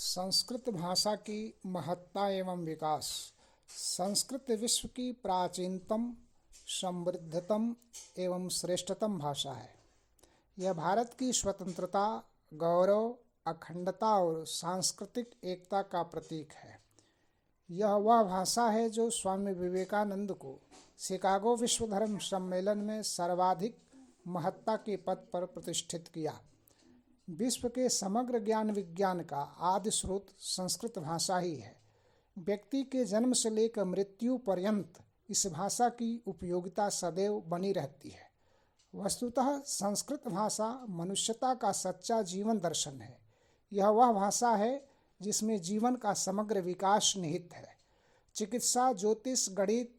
संस्कृत भाषा की महत्ता एवं विकास। संस्कृत विश्व की प्राचीनतम, समृद्धतम एवं श्रेष्ठतम भाषा है। यह भारत की स्वतंत्रता, गौरव, अखंडता और सांस्कृतिक एकता का प्रतीक है। यह वह भाषा है जो स्वामी विवेकानंद को शिकागो विश्व धर्म सम्मेलन में सर्वाधिक महत्ता के पद पर प्रतिष्ठित किया। विश्व के समग्र ज्ञान विज्ञान का आदि स्रोत संस्कृत भाषा ही है। व्यक्ति के जन्म से लेकर मृत्यु पर्यंत इस भाषा की उपयोगिता सदैव बनी रहती है। वस्तुतः संस्कृत भाषा मनुष्यता का सच्चा जीवन दर्शन है। यह वह भाषा है जिसमें जीवन का समग्र विकास निहित है। चिकित्सा, ज्योतिष, गणित,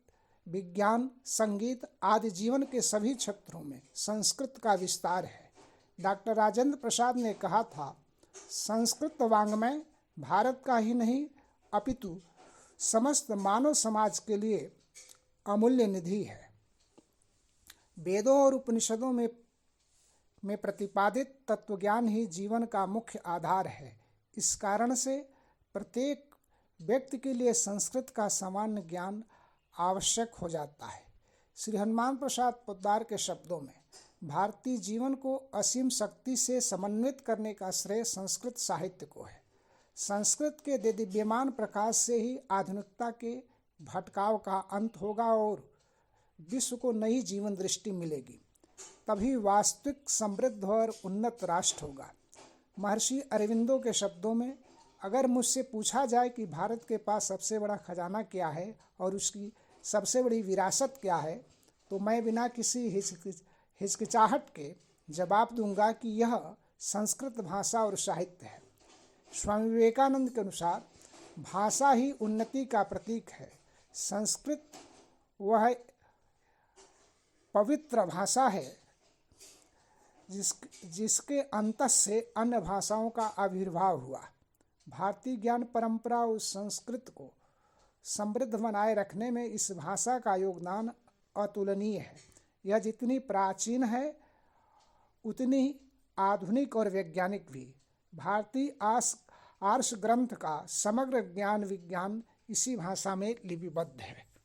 विज्ञान, संगीत आदि जीवन के सभी क्षेत्रों में संस्कृत का विस्तार है। डॉक्टर राजेंद्र प्रसाद ने कहा था, संस्कृत वाङ्मय भारत का ही नहीं अपितु समस्त मानव समाज के लिए अमूल्य निधि है। वेदों और उपनिषदों में प्रतिपादित तत्वज्ञान ही जीवन का मुख्य आधार है। इस कारण से प्रत्येक व्यक्ति के लिए संस्कृत का सामान्य ज्ञान आवश्यक हो जाता है। श्री हनुमान प्रसाद पोद्दार के शब्दों में, भारतीय जीवन को असीम शक्ति से समन्वित करने का श्रेय संस्कृत साहित्य को है। संस्कृत के दिव्यमान प्रकाश से ही आधुनिकता के भटकाव का अंत होगा और विश्व को नई जीवन दृष्टि मिलेगी। तभी वास्तविक समृद्ध और उन्नत राष्ट्र होगा। महर्षि अरविंदो के शब्दों में, अगर मुझसे पूछा जाए कि भारत के पास सबसे बड़ा खजाना क्या है और उसकी सबसे बड़ी विरासत क्या है, तो मैं बिना किसी हिचकिचाहट के जवाब दूंगा कि यह संस्कृत भाषा और साहित्य है। स्वामी विवेकानंद के अनुसार भाषा ही उन्नति का प्रतीक है। संस्कृत वह पवित्र भाषा है जिसके अंत से अन्य भाषाओं का आविर्भाव हुआ। भारतीय ज्ञान परंपरा और संस्कृत को समृद्ध बनाए रखने में इस भाषा का योगदान अतुलनीय है। यह जितनी प्राचीन है उतनी आधुनिक और वैज्ञानिक भी। भारतीय आर्ष ग्रंथ का समग्र ज्ञान विज्ञान इसी भाषा में लिपिबद्ध है।